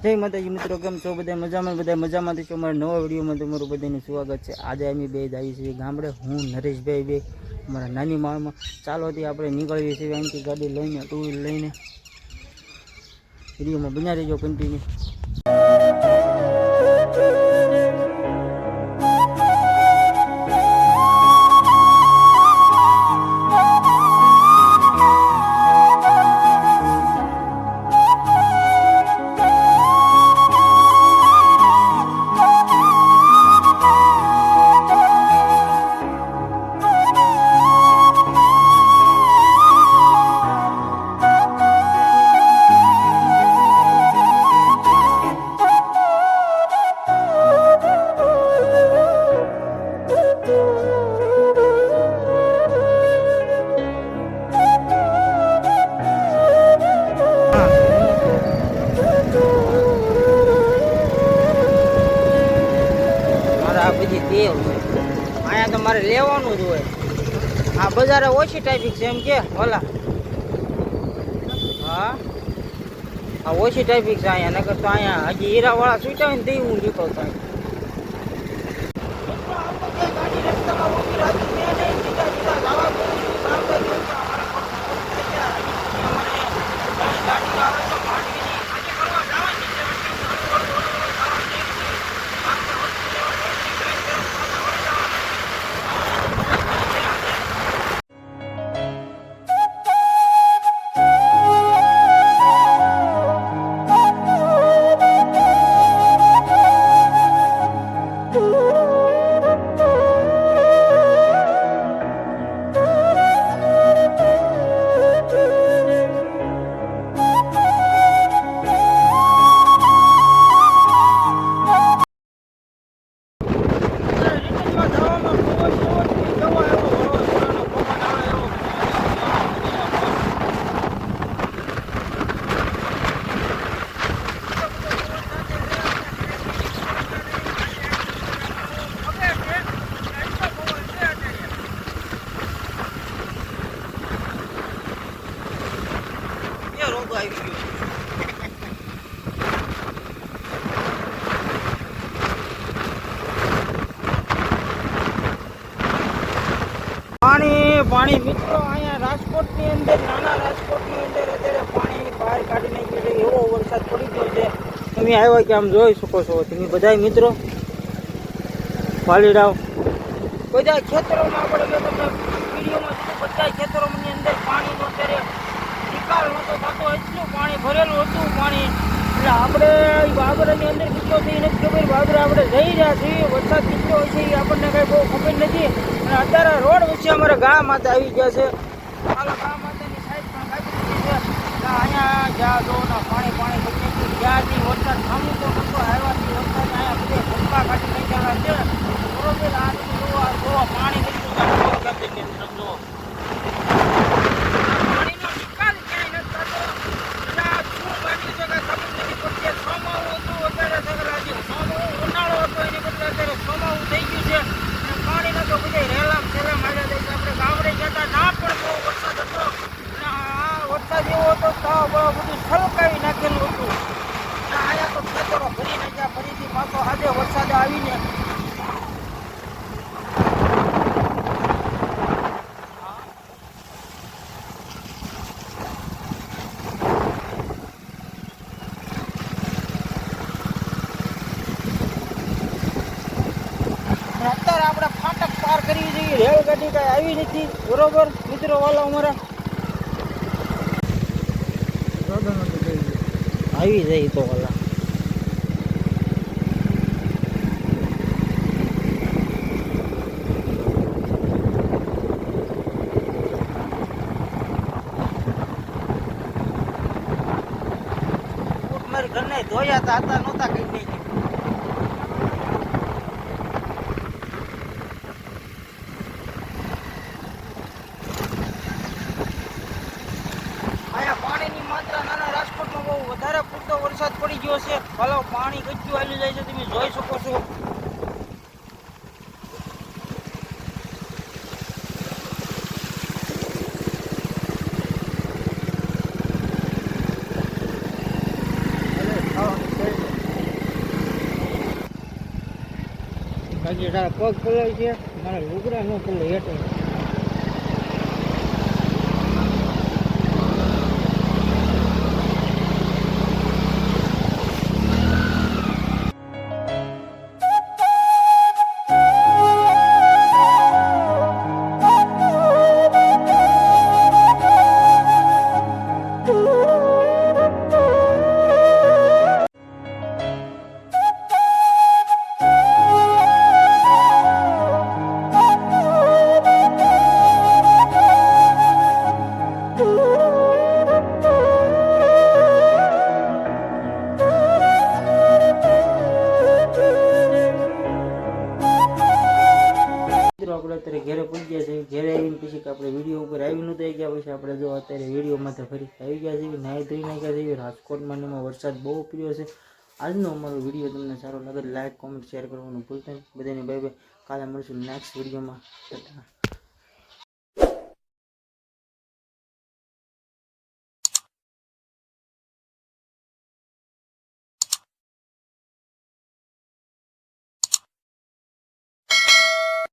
જય માતાજી મિત્રો, કેમ છો બધા? મજામાં છો? અમારા નવા વિડીયોમાં તમારું બધાનું સ્વાગત છે। આજે અમે બે જઈએ છીએ ગામડે, હું નરેશભાઈ બે અમારા નાની માળમાં। ચાલોથી આપણે નીકળીએ છીએ અહીંથી ગાડી લઈને, ટુ વ્હીલ લઈને। વિડીયોમાં બન્યા રહેજો કન્ટિન્યુ। બધી દેવ છે અહીંયા તો મારે લેવાનું જ હોય। આ બજારે ઓછી ટ્રાફિક છે એમ કે ઓલા, હા આ ઓછી ટ્રાફિક છે અહીંયા, નકર તો અહીંયા હજી હીરાવાળા છૂટ્યા હોય ને તે હું નીકળતો પાણી મિત્રો અહીંયા રાજકોટની અંદર, નાના રાજકોટની અંદર અત્યારે પાણી બહાર કાઢી નાખ્યું છે, એવો વરસાદ પડી ગયો છે। તમે આવ્યા કે આમ જોઈ શકો છો તમે બધા મિત્રો, વાલીડાઓ બધા ખેતરોમાં આપણે તમને વિડીયોમાં બધા ખેતરોની અંદર પાણીનો અત્યારે નિકાલ નહોતો થતો, એટલું પાણી ભરેલું હતું પાણી। એટલે આપણે બાબરાની અંદર કેટલો થઈ નથી ખબર, બાબરા આપણે જઈ રહ્યા છીએ, વરસાદ કેટલો હોય છે એ આપણને કંઈ બહુ ખબર નથી। અને અત્યારે રોડ વચ્ચે અમારા ગા માતા આવી ગયા છે, હાલો ગા માતાની સાઈડ પણ કાઢી દીધી છે। અહીંયા જ્યાં જો પાણી કરી નાખ્યું, જ્યાંથી વરસાદ થામું તો નતો આવ્યાથી વરસાદ અહીંયા બધે ધક્કા કાઢી નાખ્યા છે બરોબર। આ જોવા પાણી કેટલું સમજો પાણીનો નિકાલ ક્યાંય નથી થતો। શું બાકી છે કે ખબર નથી પડતી। સોમાવું હતું અત્યારે સગરાજી, સોમાવું ઉનાળો હતો એની બદલે અત્યારે સોમાવું થઈ ગયું છે, અને પાણીનો તો બધા રેલામ છેલ્લા માર્યા જાય છે। આપણે ગામડે જતા ના પણ બહુ વરસાદ હતો, અને આ વરસાદ એવો હતો તો બધું છલકાવી નાખેલું હતું, અને અહીંયા તો ખેતરો ભરી નાખ્યા ફરીથી પાછો આજે વરસાદ આવીને। અત્યારે આપણે ફાટક પાર કરી જઈએ, રેલગાડી કઈ આવી નથી બરોબર મિત્રો વાલા અમારા, આવી જાય તો વાલા મારી ઘરને ધોયા હતા નહોતા કઈ નહીં। વરસાદ પડી ગયો છે, હાલો પાણી ગચ્યું હાલી જાય છે, તમે જોઈ શકો છો। બાકી તારા પગ પલાય છે મારા લુગડા ન પલાય એટલે આપણે અત્યારે ઘરે પહોંચી ગયા છે. ઘરે આવીને પછી કે આપણે વિડીયો ઉપર આવી નહોતા ગયા પછી આપણે જો અત્યારે વિડીયોમાં તો ફરી આવી ગયા છીએ. નાહી ધોઈ નાખ્યા છીએ. રાજકોટમાં ને એમાં વરસાદ બહુ પડ્યો છે. આજનો અમારો વિડીયો તમને સારો લાગે લાઈક કોમેન્ટ શેર કરવાનું ભૂલતા નહીં. બધાને બાય બાય. કાલે મળીશું નેક્સ્ટ વિડીયોમાં.